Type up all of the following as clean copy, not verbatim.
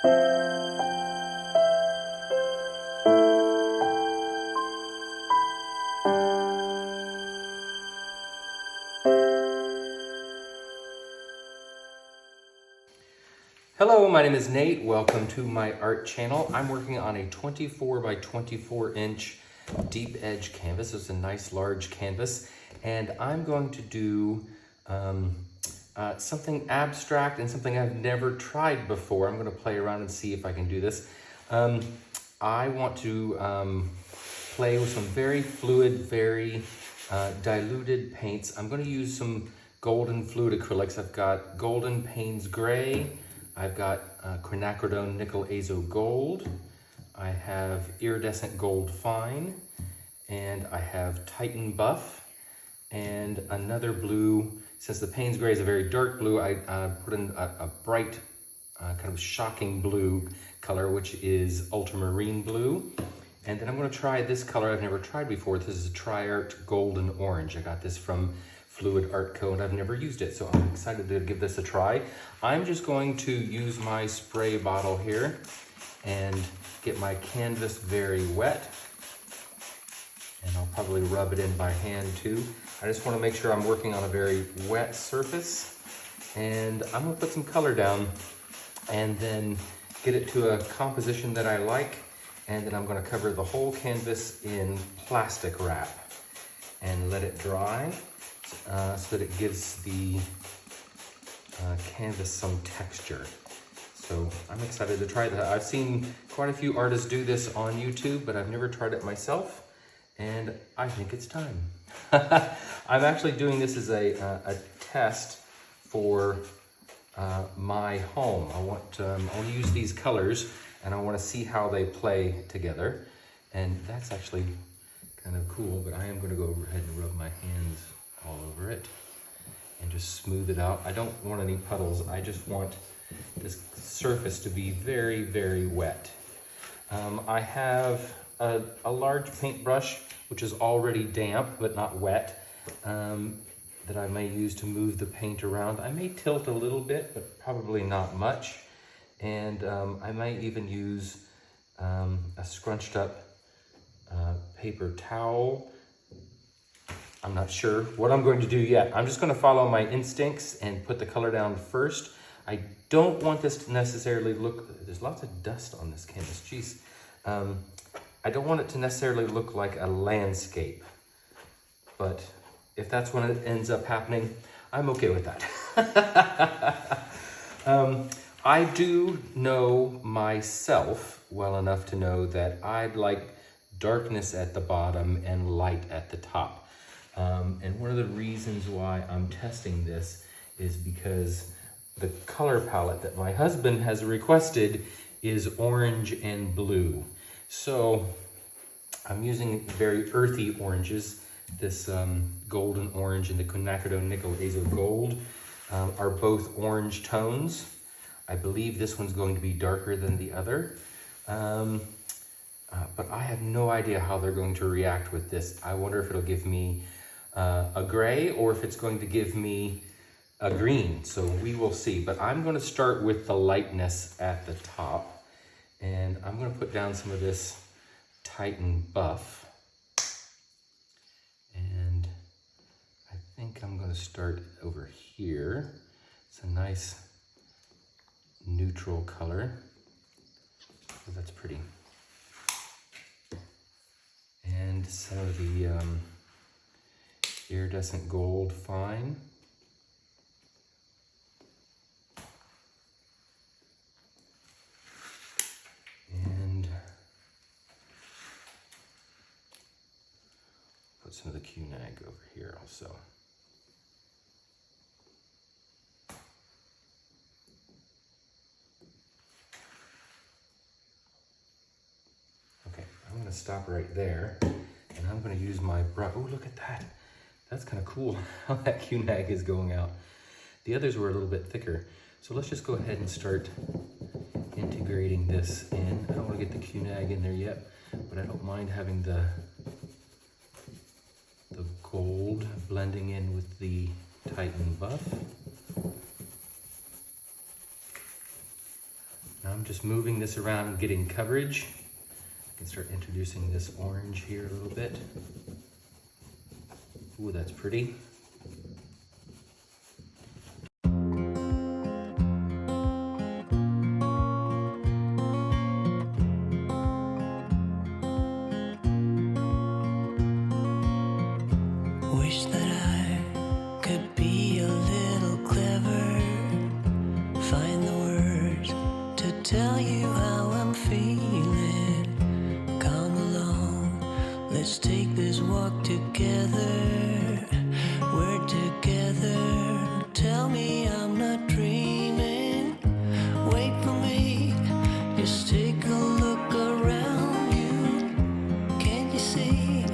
Hello, my name is Nate. Welcome to my art channel. I'm working on a 24 by 24 inch deep edge canvas. It's a nice large canvas, and I'm going to do something abstract and something I've never tried before. I'm going to play around and see if I can do this. I want to play with some very fluid, very diluted paints. I'm going to use some golden fluid acrylics. I've got golden Payne's gray. I've got Quinacridone nickel azo gold. I have iridescent gold fine, and I have Titan buff, and another blue. Since the Payne's gray is a very dark blue, I put in a bright, kind of shocking blue color, which is Ultramarine blue. And then I'm going to try this color I've never tried before. This is a Tri-Art Golden Orange. I got this from Fluid Art Co. and I've never used it, so I'm excited to give this a try. I'm just going to use my spray bottle here and get my canvas very wet. And I'll probably rub it in by hand too. I just want to make sure I'm working on a very wet surface. And I'm going to put some color down and then get it to a composition that I like. And then I'm going to cover the whole canvas in plastic wrap and let it dry so that it gives the canvas some texture. So I'm excited to try that. I've seen quite a few artists do this on YouTube, but I've never tried it myself, and I think it's time. I'm actually doing this as a test for my home. I want to use these colors, and I want to see how they play together. And that's actually kind of cool, but I am going to go ahead and rub my hands all over it and just smooth it out. I don't want any puddles. I just want this surface to be very, very wet. I have a large paintbrush, which is already damp but not wet, that I may use to move the paint around. I may tilt a little bit, but probably not much. And I may even use a scrunched up paper towel. I'm not sure what I'm going to do yet. I'm just going to follow my instincts and put the color down first. I don't want this to necessarily look, there's lots of dust on this canvas, jeez. I don't want it to necessarily look like a landscape, but if that's when it ends up happening, I'm okay with that. I do know myself well enough to know that I'd like darkness at the bottom and light at the top. And one of the reasons why I'm testing this is because the color palette that my husband has requested is orange and blue. So I'm using very earthy oranges. This golden orange and the Quinacridone nickel azo gold are both orange tones. I believe this one's going to be darker than the other. But I have no idea how they're going to react with this. I wonder if it'll give me a gray or if it's going to give me a green. So we will see. But I'm going to start with the lightness at the top. And I'm going to put down some of this Titan buff. And I think I'm going to start over here. It's a nice neutral color. So that's pretty. And some of the iridescent gold fine. And put some of the Qnag over here also. Okay, I'm going to stop right there, and I'm going to use my brush. Oh, look at that. That's kind of cool how that Qnag is going out. The others were a little bit thicker. So let's just go ahead and start integrating this in. I don't want to get the Qnag in there yet, but I don't mind having the gold blending in with the Titan buff. Now I'm just moving this around and getting coverage. I can start introducing this orange here a little bit. Ooh, that's pretty. Wish that I could be a little clever, find the words to tell you how I'm feeling. Come along, let's take this walk together. We're together, tell me I'm not dreaming. Wait for me, just take a look around you. Can't you see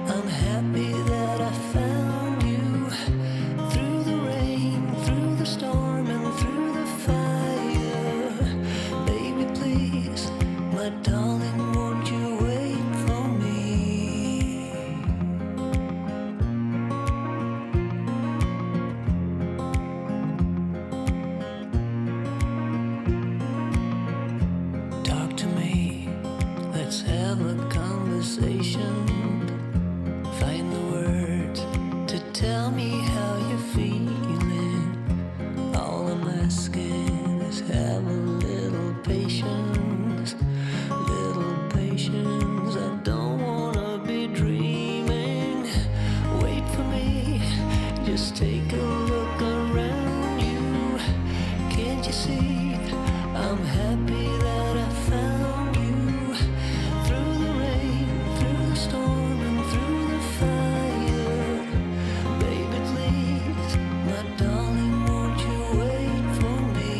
I'm happy that I found you? Through the rain, through the storm, and through the fire. Baby, please, my darling, won't you wait for me? Talk to me, let's have a conversation. Find the words to tell me how you're feeling. All I'm asking is have a little patience, little patience. I don't wanna be dreaming. Wait for me, just take a look around you. Can't you see I'm happy that I found you? Through the rain, through the storm, and through the fire. Baby, please, my darling, won't you wait for me?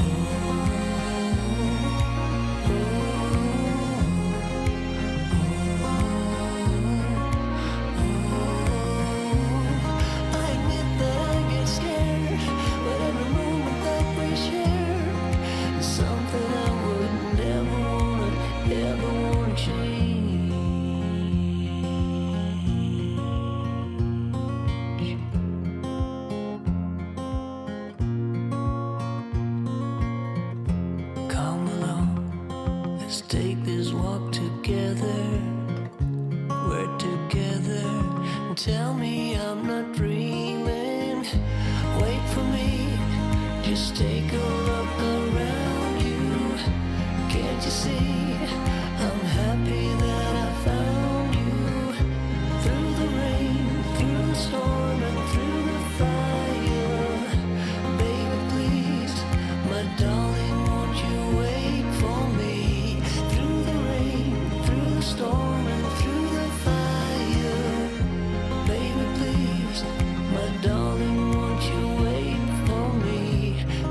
Oh, oh, I admit that I get scared, but every moment that we share is something I would never wanna change. Come along, let's take this walk together. We're together, tell me I'm not dreaming. Wait for me, just take a look around you. Can't you see I'm happy that I found you? Through the rain, through the storm, and through the fire. Baby, please, my darling, won't you wait for me? Through the rain, through the storm, and through the fire. Baby, please, my darling, won't you wait for me?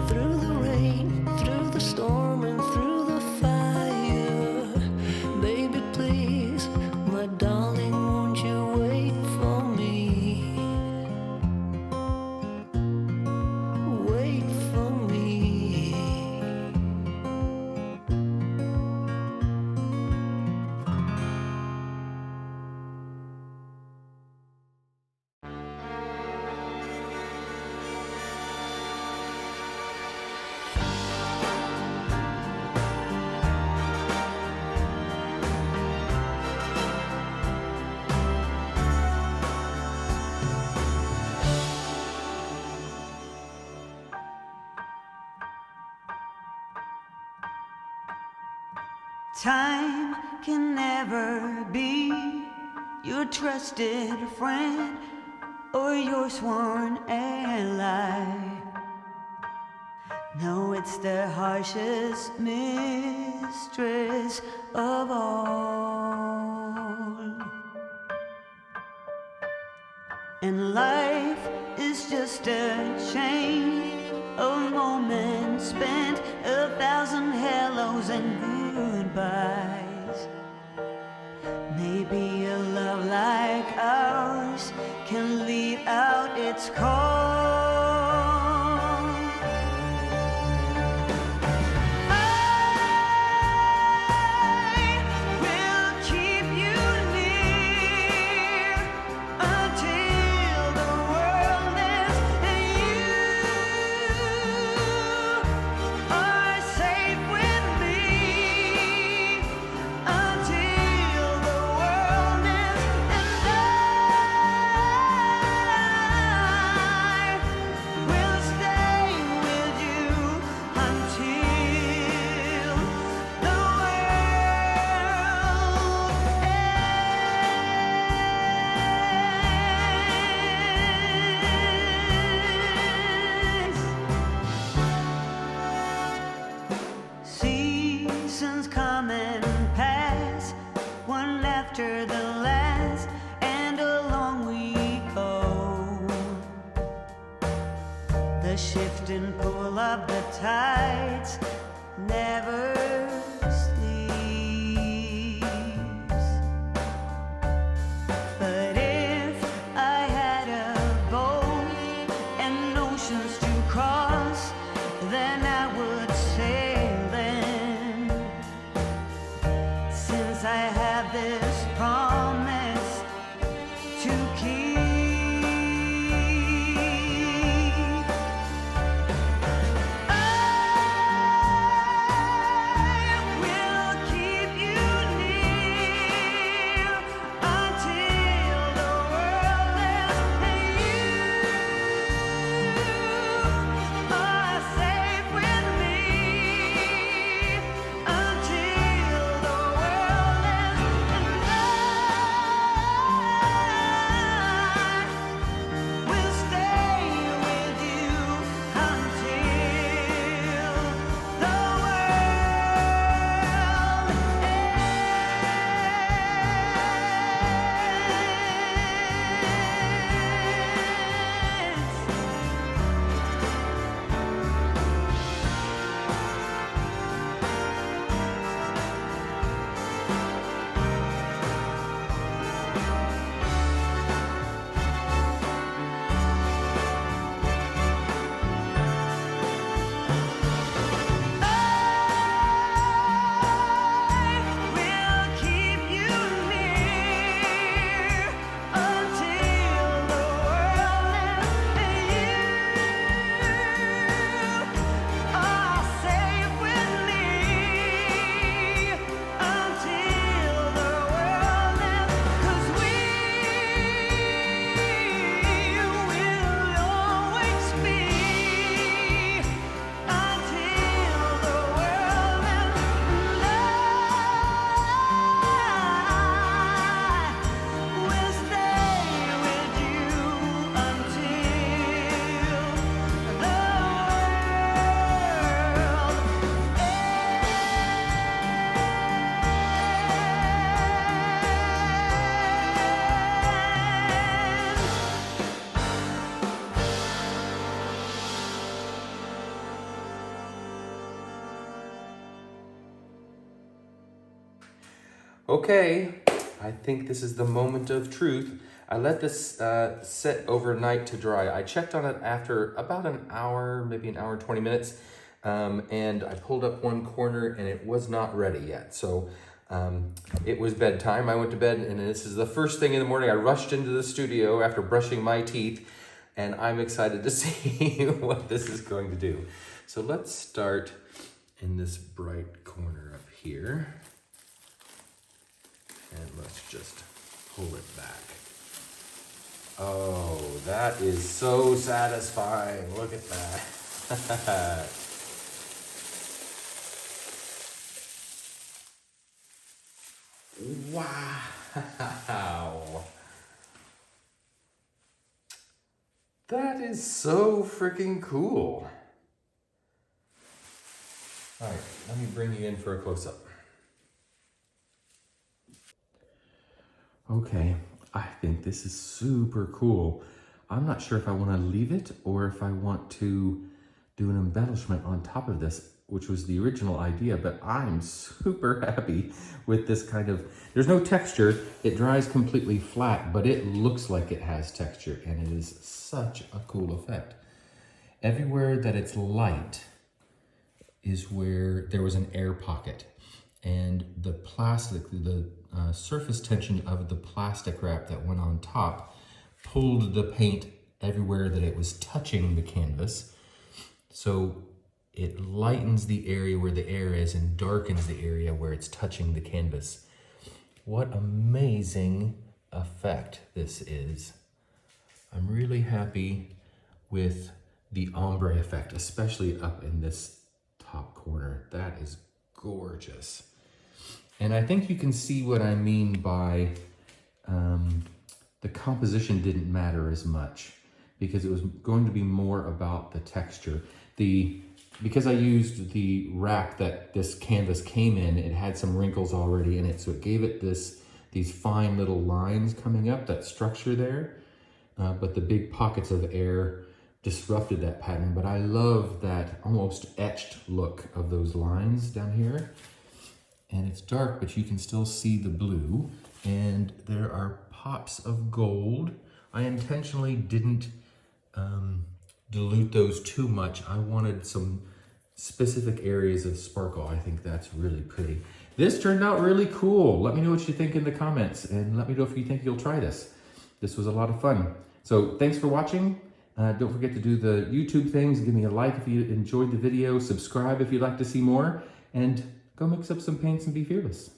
Through the rain, through the storm, and through the fire. Baby, please, my darling, won't you wait for me? Wait for me. Time can never be your trusted friend or your sworn ally. No, it's the harshest mistress of all. And life is just a chain of moments spent, 1,000 hellos and goodbyes. Maybe a love like ours can lead out its call. seasons come and pass, one after the last, and along we go. The shifting pull of the tides never sleeps. But if I had a boat and oceans to cross, then I would sail them. Since I have this promise to keep, I will keep you near until the world ends and you are safe with me until the world ends, and I will stay with you until the will keep you near until the world ends and you are safe with me until the world ends, 'cause we will always be until the world ends, and I will stay with you until the Okay, I think this is the moment of truth. I let this sit overnight to dry. I checked on it after about an hour, maybe an hour and 20 minutes, and I pulled up one corner and it was not ready yet. So it was bedtime. I went to bed, and this is the first thing in the morning. I rushed into the studio after brushing my teeth, and I'm excited to see what this is going to do. So let's start in this bright corner up here. And let's just pull it back. Oh, that is so satisfying. Look at that. Wow. That is so freaking cool. All right, let me bring you in for a close-up. Okay, I think this is super cool. I'm not sure if I want to leave it or if I want to do an embellishment on top of this, which was the original idea, but I'm super happy with this kind of, there's no texture. It dries completely flat, but it looks like it has texture, and it is such a cool effect. Everywhere that it's light is where there was an air pocket, and the plastic, the surface tension of the plastic wrap that went on top pulled the paint everywhere that it was touching the canvas. So it lightens the area where the air is and darkens the area where it's touching the canvas. What amazing effect this is. I'm really happy with the ombre effect, especially up in this top corner. That is gorgeous. And I think you can see what I mean by the composition didn't matter as much, because it was going to be more about the texture. The because I used the wrap that this canvas came in, it had some wrinkles already in it, so it gave it these fine little lines coming up, that structure there. But the big pockets of air disrupted that pattern. But I love that almost etched look of those lines down here. And it's dark, but you can still see the blue. And there are pops of gold. I intentionally didn't dilute those too much. I wanted some specific areas of sparkle. I think that's really pretty. This turned out really cool. Let me know what you think in the comments, and let me know if you think you'll try this. This was a lot of fun. So thanks for watching. Don't forget to do the YouTube things. Give me a like if you enjoyed the video. Subscribe if you'd like to see more. And go mix up some paints and be fearless.